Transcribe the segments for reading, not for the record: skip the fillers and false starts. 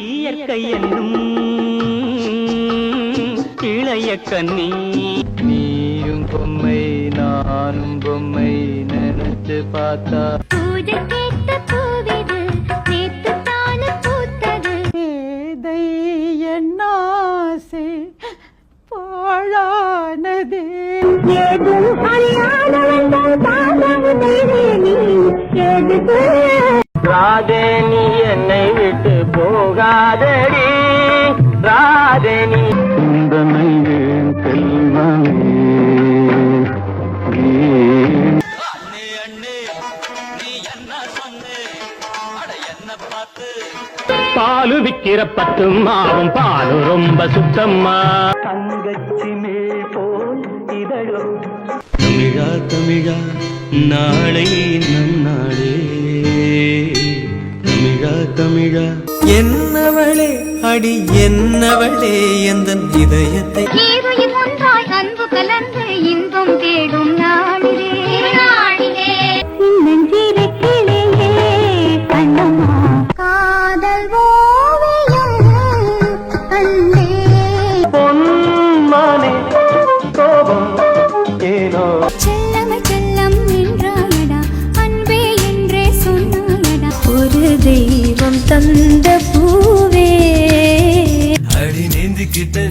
இயற்கை என்னும் இளைய கண்ணி நீயும் பொம்மை நானும் பொம்மை நினைச்சு பார்த்தா பாழானதே ராதே நீ என்னை விட்டு போகாதடி ராதே நீ சிந்தனை செல்வமே பாலு விக்கிற பத்தும் மாவும் பாலு ரொம்ப சுத்தம்மா தங்கச்சி மேல் போல் இதழும் தமிழா தமிழா நாளை நம் நாளே தமிழா தமிழா என்னவளே அடி என்னவளே எந்த இதயத்தை ஒன்றாய் அன்பு கலந்து இன்பம் தேடும் நாளிலே காதல் ஓவியம் கண்டே பொன்மானே கோபம் ஏனோ செல்லம் செல்லம் என்றாயடா அன்பே என்றே சொன்னாயடா ஒரு தெய்வம் தந்த பூவே அடி நீந்திக்கிட்ட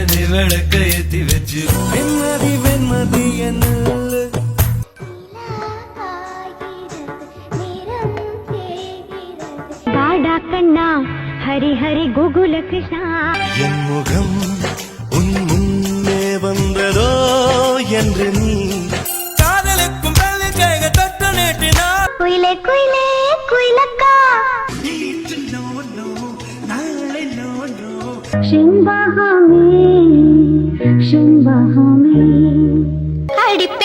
நீ விளக்க ஏத்தி வச்சு வெண்மதி வெண்மதி என்ன கண்ணா ஹரி ஹரி கோகுல கிருஷ்ணா என் முகம் உன் முன்னே வந்ததோ என்று நீ காதலுக்கும் பள்ளிக்கைக தொட்டு நீட்டினார் குயிலே குயிலே குயிலக்கா சிம்பகமே சிம்பகமே அடிப்பே